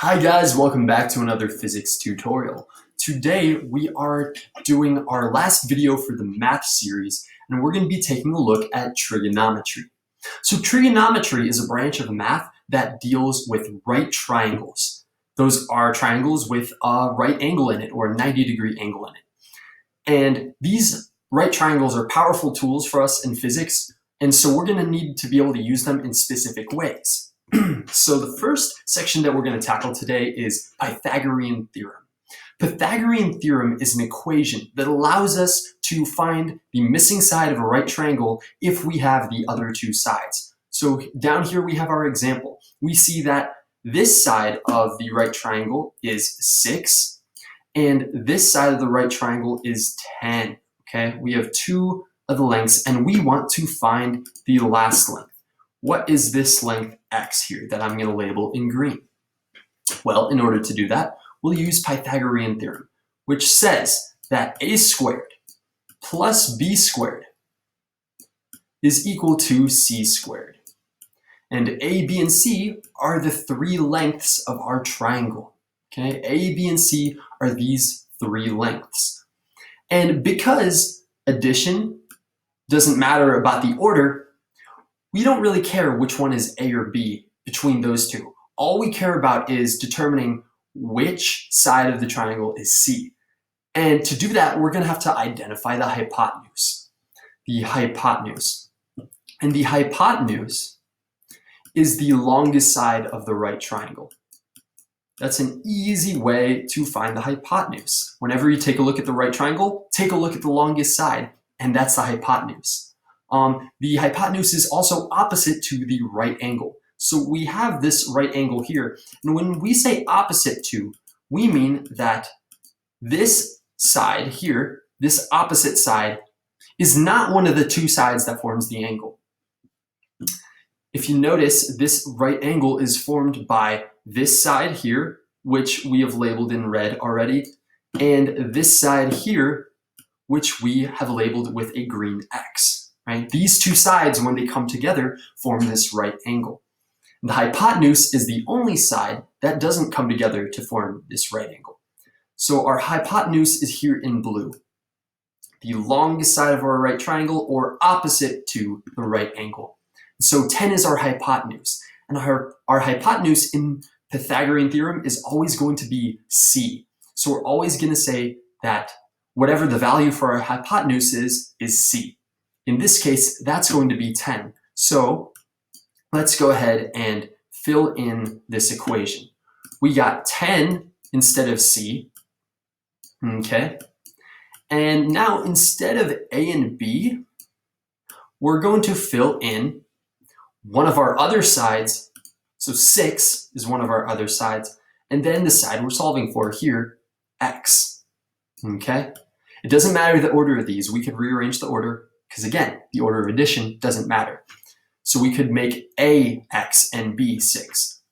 Hi guys, welcome back to another physics tutorial. Today we are doing our last video for the math series, and we're going to be taking a look at trigonometry. So trigonometry is a branch of math that deals with right triangles. Those are triangles with a right angle in it, or a 90-degree angle in it. And these right triangles are powerful tools for us in physics, and so we're going to need to be able to use them in specific ways. So the first section that we're going to tackle today is Pythagorean Theorem. Pythagorean Theorem is an equation that allows us to find the missing side of a right triangle if we have the other two sides. So down here we have our example. We see that this side of the right triangle is 6, and this side of the right triangle is 10. Okay, we have two of the lengths, and we want to find the last length. What is this length x here that I'm going to label in green? Well, in order to do that, we'll use Pythagorean Theorem, which says that a squared plus b squared is equal to c squared. And a, b, and c are the three lengths of our triangle. Okay, a, b, and c are these three lengths. And because addition doesn't matter about the order, we don't really care which one is A or B between those two. All we care about is determining which side of the triangle is C. And to do that, we're going to have to identify the hypotenuse. The hypotenuse. And the hypotenuse is the longest side of the right triangle. That's an easy way to find the hypotenuse. Whenever you take a look at the right triangle, take a look at the longest side, and that's the hypotenuse. The hypotenuse is also opposite to the right angle. So we have this right angle here. And when we say opposite to, we mean that this side here, this opposite side, is not one of the two sides that forms the angle. If you notice, this right angle is formed by this side here, which we have labeled in red already, and this side here, which we have labeled with a green X. Right? These two sides, when they come together, form this right angle. The hypotenuse is the only side that doesn't come together to form this right angle. So our hypotenuse is here in blue, the longest side of our right triangle, or opposite to the right angle. So 10 is our hypotenuse, and our hypotenuse in Pythagorean theorem is always going to be C. So we're always going to say that whatever the value for our hypotenuse is C. In this case, that's going to be 10. So let's go ahead and fill in this equation. We got 10 instead of C, okay? And now instead of A and B, we're going to fill in one of our other sides. So 6 is one of our other sides, and then the side we're solving for here, X, okay? It doesn't matter the order of these. We could rearrange the order, because again, the order of addition doesn't matter. So we could make A X and B 6.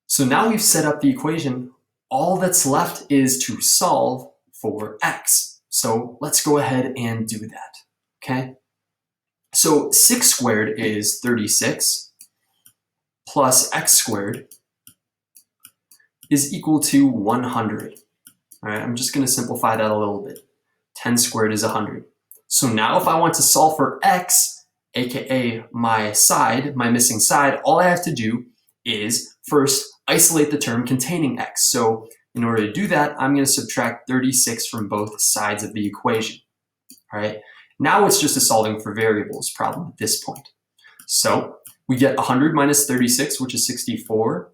So now we've set up the equation. All that's left is to solve for X. So let's go ahead and do that, okay? So 6 squared is 36 plus X squared is equal to 100. All right, I'm just going to simplify that a little bit. 10 squared is 100. So now if I want to solve for X, aka my side, my missing side, all I have to do is first isolate the term containing X. So in order to do that, I'm going to subtract 36 from both sides of the equation. All right, now it's just a solving for variables problem at this point. So we get 100 minus 36, which is 64,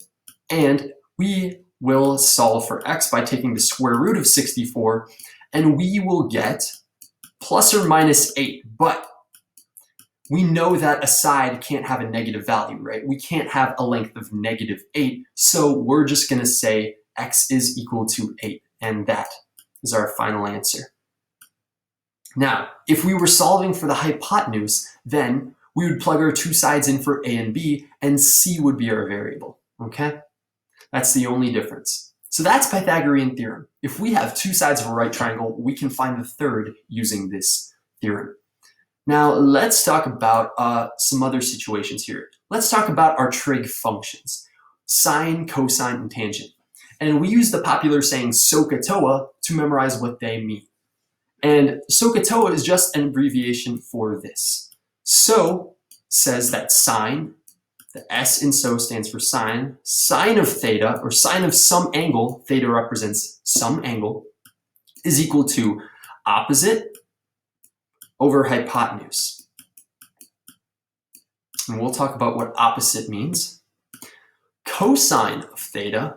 and we will solve for X by taking the square root of 64, and we will get plus or minus 8, but we know that a side can't have a negative value, right? We can't have a length of negative 8, so we're just going to say X is equal to 8, and that is our final answer. Now, if we were solving for the hypotenuse, then we would plug our two sides in for A and B, and C would be our variable, okay? That's the only difference. So that's Pythagorean theorem. If we have two sides of a right triangle, we can find the third using this theorem. Now let's talk about some other situations here. Let's talk about our trig functions. sine, cosine, and tangent. And we use the popular saying Sohcahtoa to memorize what they mean. And Sohcahtoa is just an abbreviation for this. So says that sine, the S in so stands for sine, sine of theta, or sine of some angle, theta represents some angle, is equal to opposite over hypotenuse. And we'll talk about what opposite means. Cosine of theta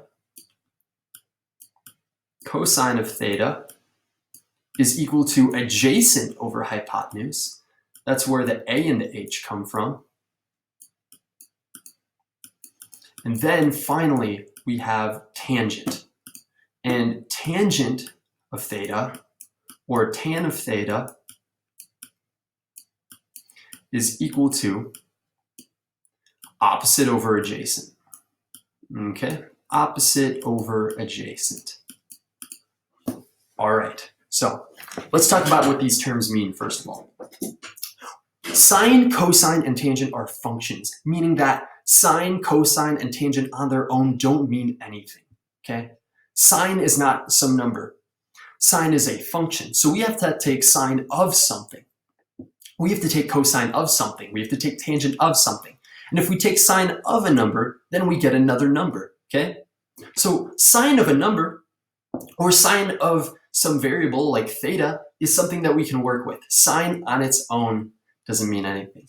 is equal to adjacent over hypotenuse. That's where the A and the H come from. And then finally, we have tangent. And tangent of theta, or tan of theta, is equal to opposite over adjacent. Okay, opposite over adjacent. All right, so let's talk about what these terms mean first of all. Sine, cosine, and tangent are functions, meaning that sine, cosine, and tangent on their own don't mean anything, okay? Sine is not some number. Sine is a function, so we have to take sine of something. We have to take cosine of something. We have to take tangent of something. And if we take sine of a number, then we get another number, okay? So sine of a number, or sine of some variable like theta, is something that we can work with. Sine on its own doesn't mean anything.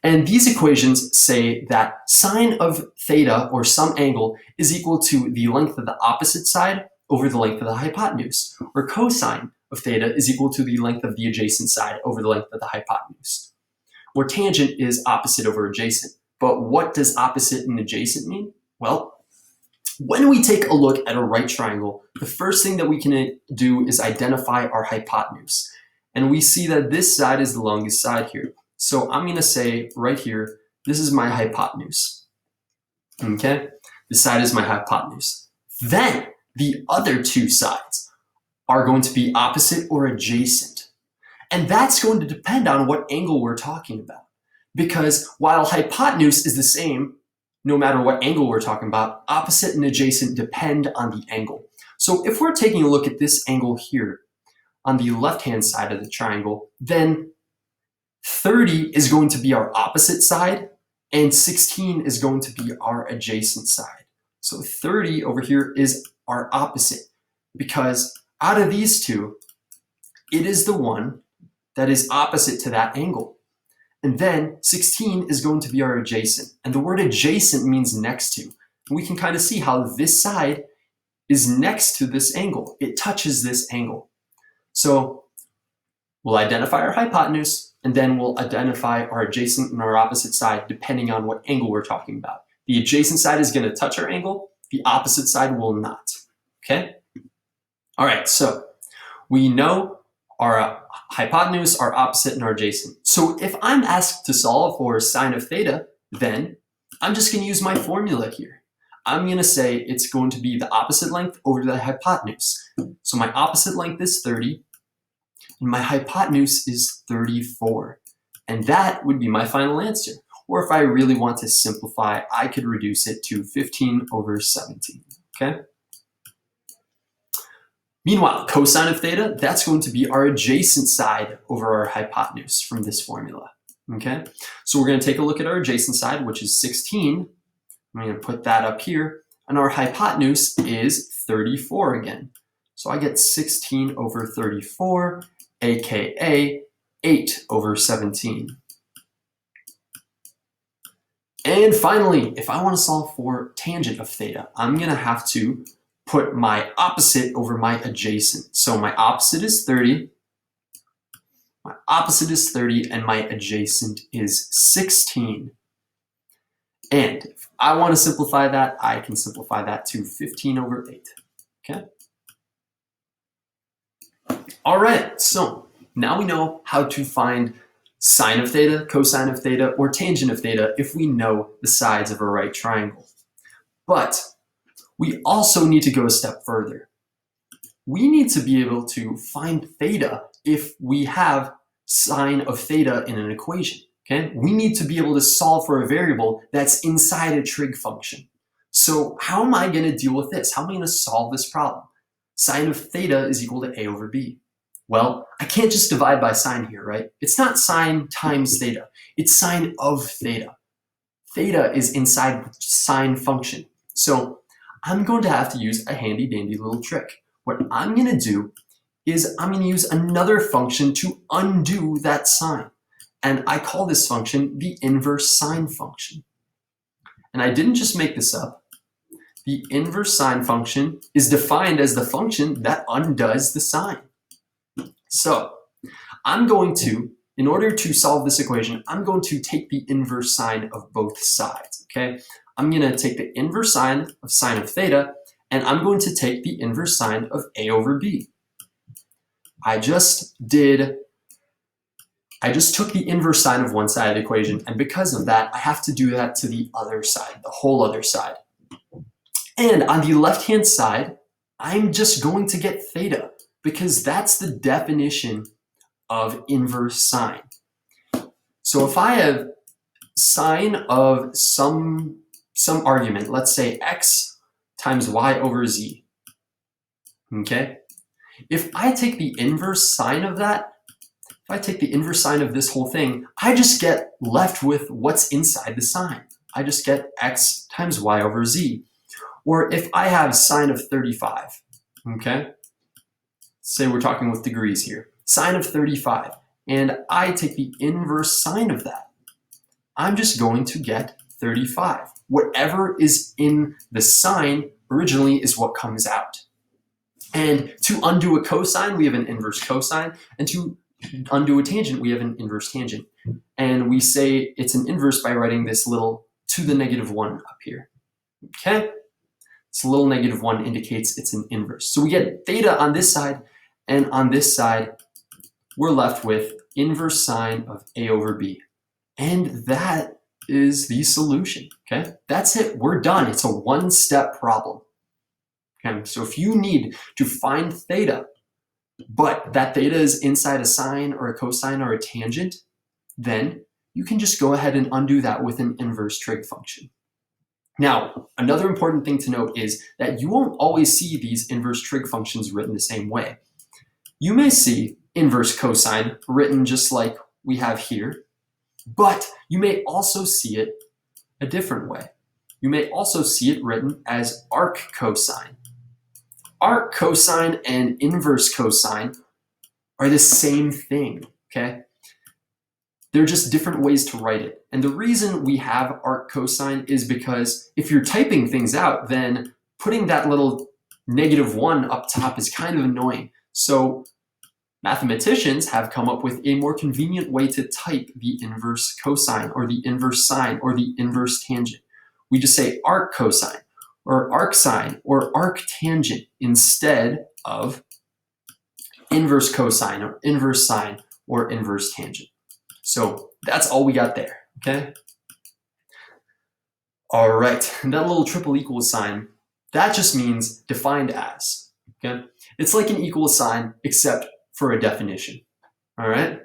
And these equations say that sine of theta, or some angle, is equal to the length of the opposite side over the length of the hypotenuse, or cosine of theta is equal to the length of the adjacent side over the length of the hypotenuse. Or tangent is opposite over adjacent. But what does opposite and adjacent mean? Well, when we take a look at a right triangle, the first thing that we can do is identify our hypotenuse. And we see that this side is the longest side here. So I'm going to say right here, this is my hypotenuse. Okay? This side is my hypotenuse. Then the other two sides are going to be opposite or adjacent. And that's going to depend on what angle we're talking about. Because while hypotenuse is the same, no matter what angle we're talking about, opposite and adjacent depend on the angle. So if we're taking a look at this angle here on the left-hand side of the triangle, then 30 is going to be our opposite side and 16 is going to be our adjacent side. So 30 over here is our opposite because out of these two, it is the one that is opposite to that angle. And then 16 is going to be our adjacent. And the word adjacent means next to. And we can kind of see how this side is next to this angle. It touches this angle. So we'll identify our hypotenuse, and then we'll identify our adjacent and our opposite side depending on what angle we're talking about. The adjacent side is going to touch our angle. The opposite side will not. Okay? All right, so we know our hypotenuse, our opposite, and our adjacent. So if I'm asked to solve for sine of theta, then I'm just going to use my formula here. I'm going to say it's going to be the opposite length over the hypotenuse. So my opposite length is 30, and my hypotenuse is 34. And that would be my final answer. Or if I really want to simplify, I could reduce it to 15 over 17. Okay? Meanwhile, cosine of theta, that's going to be our adjacent side over our hypotenuse from this formula. Okay? So we're going to take a look at our adjacent side, which is 16. I'm going to put that up here. And our hypotenuse is 34 again. So I get 16 over 34, aka 8 over 17. And finally, if I want to solve for tangent of theta, I'm going to have to put my opposite over my adjacent. So my opposite is 30, my opposite is 30, and my adjacent is 16. And if I want to simplify that, I can simplify that to 15 over 8. Okay? All right, so now we know how to find sine of theta, cosine of theta, or tangent of theta if we know the sides of a right triangle. But we also need to go a step further. We need to be able to find theta if we have sine of theta in an equation. Okay? We need to be able to solve for a variable that's inside a trig function. So how am I going to deal with this? How am I going to solve this problem? Sine of theta is equal to a over b. Well, I can't just divide by sine here, right? It's not sine times theta. It's sine of theta. Theta is inside the sine function. So I'm going to have to use a handy dandy little trick. What I'm going to do is I'm going to use another function to undo that sine. And I call this function the inverse sine function. And I didn't just make this up. The inverse sine function is defined as the function that undoes the sine. So I'm going to, in order to solve this equation, I'm going to take the inverse sine of both sides, okay? I'm going to take the inverse sine of theta, and I'm going to take the inverse sine of a over b. I just took the inverse sine of one side of the equation, and because of that, I have to do that to the other side, the whole other side. And on the left-hand side, I'm just going to get theta, because that's the definition of inverse sine. So if I have sine of some argument, let's say x times y over z, okay? If I take the inverse sine of that, if I take the inverse sine of this whole thing, I just get left with what's inside the sine. I just get x times y over z. Or if I have sine of 35, okay? Say we're talking with degrees here. Sine of 35, and I take the inverse sine of that. I'm just going to get 35. Whatever is in the sine originally is what comes out. And to undo a cosine, we have an inverse cosine, and to undo a tangent, we have an inverse tangent. And we say it's an inverse by writing this little to the negative 1 up here, okay? This little negative 1 indicates it's an inverse. So we get theta on this side, and on this side, we're left with inverse sine of a over b. And that is the solution, okay? That's it, we're done. It's a one-step problem. Okay, so if you need to find theta, but that theta is inside a sine or a cosine or a tangent, then you can just go ahead and undo that with an inverse trig function. Now, another important thing to note is that you won't always see these inverse trig functions written the same way. You may see inverse cosine written just like we have here, but you may also see it a different way. You may also see it written as arc cosine. Arc cosine and inverse cosine are the same thing, okay? They're just different ways to write it. And the reason we have arc cosine is because if you're typing things out, then putting that little negative 1 up top is kind of annoying. So mathematicians have come up with a more convenient way to type the inverse cosine or the inverse sine or the inverse tangent. We just say arc cosine or arc sine or arc tangent instead of inverse cosine or inverse sine or inverse tangent. So that's all we got there, okay? All right, and that little triple equal sign, that just means defined as, okay? It's like an equal sign except for a definition, all right?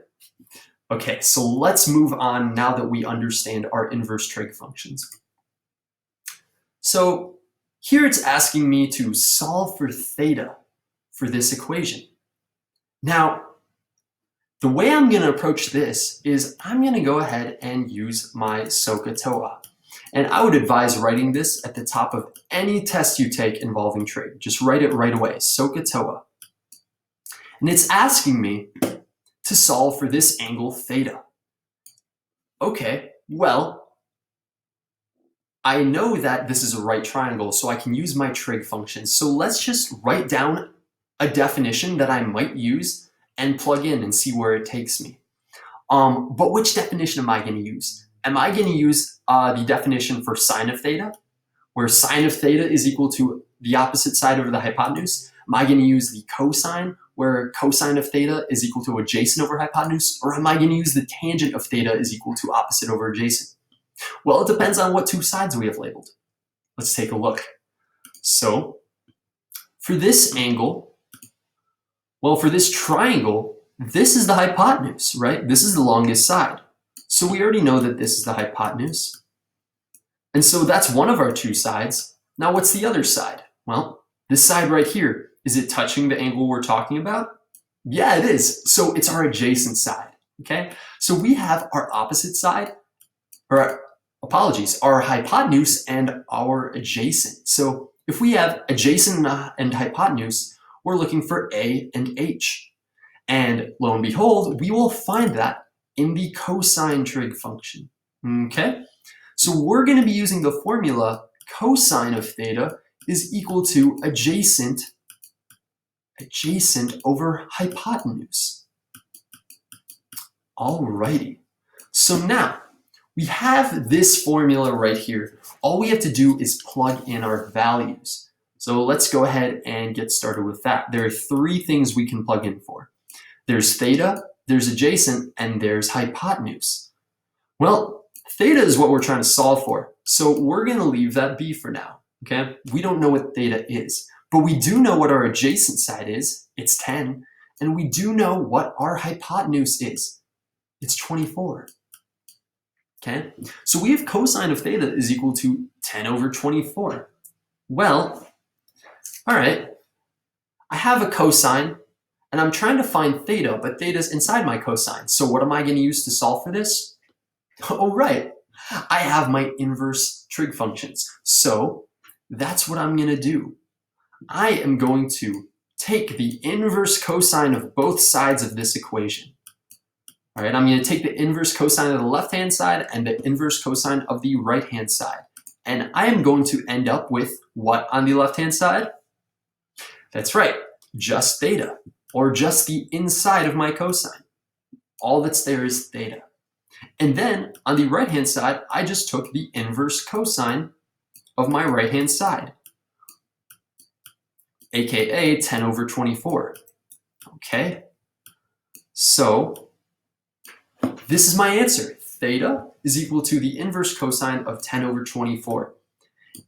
Okay, so let's move on now that we understand our inverse trig functions. So here it's asking me to solve for theta for this equation. Now, the way I'm going to approach this is I'm going to go ahead and use my Sohcahtoa. And I would advise writing this at the top of any test you take involving trig. Just write it right away, Sohcahtoa. And it's asking me to solve for this angle theta. Okay, well, I know that this is a right triangle, so I can use my trig function. So let's just write down a definition that I might use and plug in and see where it takes me. But which definition am I going to use? Am I going to use the definition for sine of theta, where sine of theta is equal to the opposite side over the hypotenuse? Am I going to use the cosine, where cosine of theta is equal to adjacent over hypotenuse? Or am I going to use the tangent of theta is equal to opposite over adjacent? Well, it depends on what two sides we have labeled. Let's take a look. So for this angle, well, for this triangle, this is the hypotenuse, right? This is the longest side. So we already know that this is the hypotenuse. And so that's one of our two sides. Now what's the other side? Well, this side right here, is it touching the angle we're talking about? Yeah, it is. So it's our adjacent side, okay? So we have our opposite side, or apologies, our hypotenuse and our adjacent. So if we have adjacent and hypotenuse, we're looking for A and H. And lo and behold, we will find that in the cosine trig function, okay? So we're gonna be using the formula cosine of theta is equal to adjacent over hypotenuse. Alrighty, so now we have this formula right here. All we have to do is plug in our values. So let's go ahead and get started with that. There are three things we can plug in for. There's theta, there's adjacent, and there's hypotenuse. Well, theta is what we're trying to solve for. So we're gonna leave that be for now, okay? We don't know what theta is, but we do know what our adjacent side is, it's 10, and we do know what our hypotenuse is, it's 24, okay? So we have cosine of theta is equal to 10 over 24. Well, all right, I have a cosine, and I'm trying to find theta, but theta's inside my cosine. So what am I gonna use to solve for this? Oh, right, I have my inverse trig functions. So that's what I'm gonna do. I am going to take the inverse cosine of both sides of this equation. All right, I'm gonna take the inverse cosine of the left-hand side and the inverse cosine of the right-hand side. And I am going to end up with what on the left-hand side? That's right, just theta, or just the inside of my cosine. All that's there is theta. And then on the right-hand side, I just took the inverse cosine of my right-hand side, aka 10 over 24. Okay, so this is my answer. Theta is equal to the inverse cosine of 10 over 24.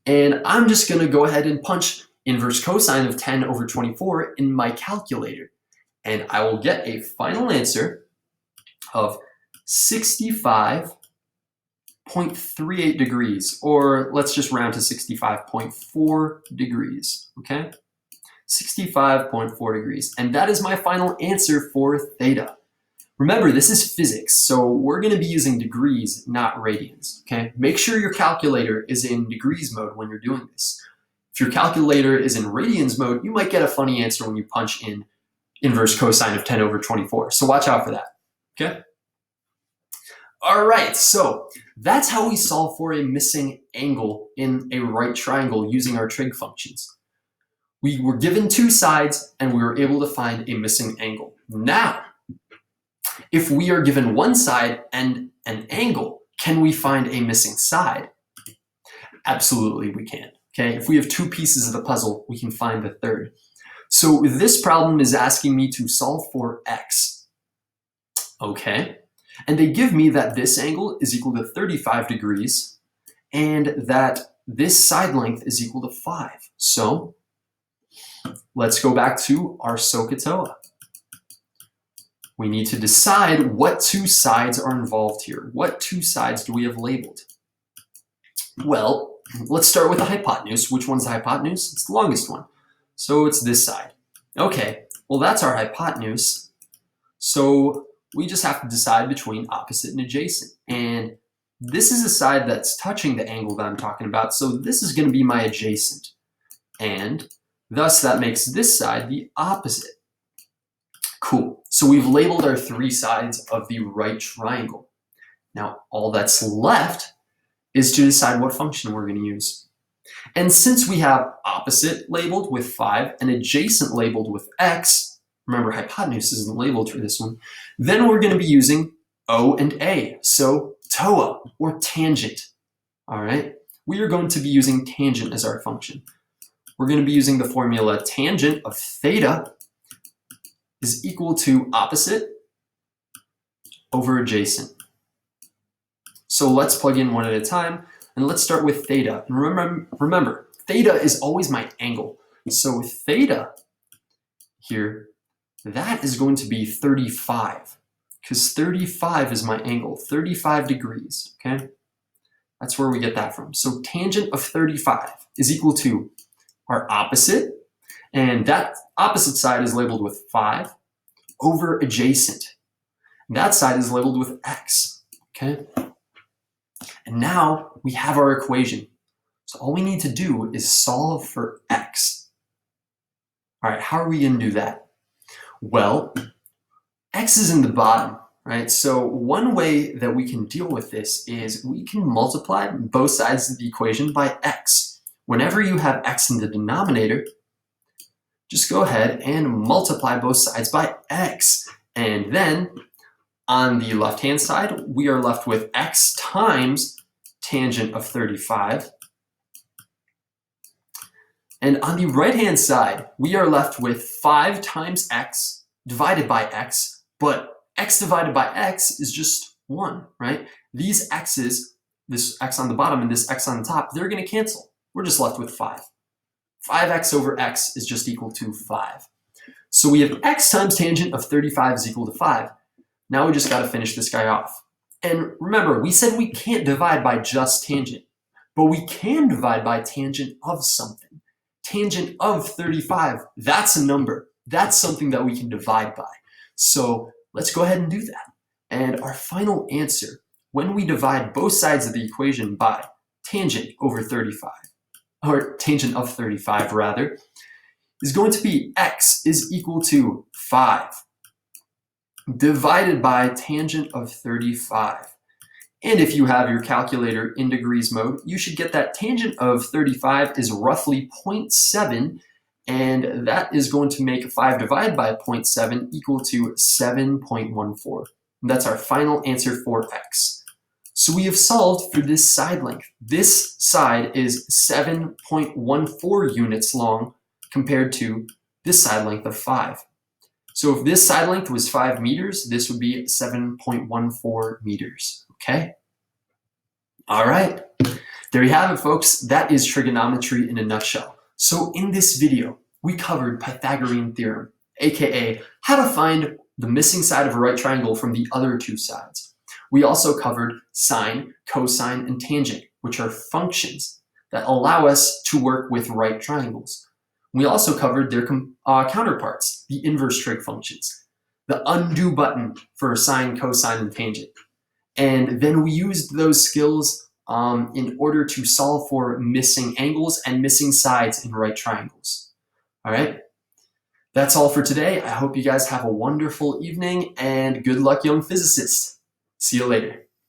And I'm just gonna go ahead and punch inverse cosine of 10 over 24 in my calculator. And I will get a final answer of 65.38 degrees, or let's just round to 65.4 degrees, okay? 65.4 degrees, and that is my final answer for theta. Remember, this is physics, so we're gonna be using degrees, not radians, okay? Make sure your calculator is in degrees mode when you're doing this. If your calculator is in radians mode, you might get a funny answer when you punch in inverse cosine of 10 over 24, so watch out for that, okay? All right, so that's how we solve for a missing angle in a right triangle using our trig functions. We were given two sides and we were able to find a missing angle. Now, if we are given one side and an angle, can we find a missing side? Absolutely we can, okay? If we have two pieces of the puzzle, we can find the third. So this problem is asking me to solve for x, okay? And they give me that this angle is equal to 35 degrees and that this side length is equal to 5. So let's go back to our Sohcahtoa. We need to decide what two sides are involved here. What two sides do we have labeled? Well, let's start with the hypotenuse. Which one's the hypotenuse? It's the longest one. So it's this side. Okay, well that's our hypotenuse. So we just have to decide between opposite and adjacent. And this is the side that's touching the angle that I'm talking about. So this is going to be my adjacent. And thus that makes this side the opposite. Cool. So we've labeled our three sides of the right triangle. Now all that's left is to decide what function we're going to use. And since we have opposite labeled with 5 and adjacent labeled with x, remember hypotenuse isn't labeled for this one, then we're going to be using O and A, so TOA or tangent. All right, we are going to be using tangent as our function. We're going to be using the formula tangent of theta is equal to opposite over adjacent. So let's plug in one at a time, and let's start with theta. And remember, theta is always my angle. So theta here, that is going to be 35, because 35 is my angle, 35 degrees, okay? That's where we get that from. So tangent of 35 is equal to our opposite, and that opposite side is labeled with 5, over adjacent. And that side is labeled with x, okay? And now we have our equation. So all we need to do is solve for x. All right, how are we going to do that? Well, x is in the bottom, right? So one way that we can deal with this is we can multiply both sides of the equation by x. Whenever you have x in the denominator, just go ahead and multiply both sides by x. And then on the left-hand side, we are left with x times tangent of 35. And on the right-hand side, we are left with 5 times x divided by x, but x divided by x is just 1, right? These x's, this x on the bottom and this x on the top, they're going to cancel. We're just left with 5. 5x over x is just equal to 5. So we have x times tangent of 35 is equal to 5. Now we just got to finish this guy off. And remember, we said we can't divide by just tangent, but we can divide by tangent of something. Tangent of 35, that's a number. That's something that we can divide by. So let's go ahead and do that. And our final answer, when we divide both sides of the equation by tangent over 35, or tangent of 35 rather, is going to be x is equal to 5 divided by tangent of 35. And if you have your calculator in degrees mode, you should get that tangent of 35 is roughly 0.7, and that is going to make 5 divided by 0.7 equal to 7.14. That's our final answer for x. So we have solved for this side length. This side is 7.14 units long compared to this side length of 5. So if this side length was 5 meters, this would be 7.14 meters, okay? All right, there you have it, folks. That is trigonometry in a nutshell. So in this video, we covered Pythagorean Theorem, aka how to find the missing side of a right triangle from the other two sides. We also covered sine, cosine, and tangent, which are functions that allow us to work with right triangles. We also covered their counterparts, the inverse trig functions, the undo button for sine, cosine, and tangent. And then we used those skills in order to solve for missing angles and missing sides in right triangles. All right, that's all for today. I hope you guys have a wonderful evening and good luck, young physicists. See you later.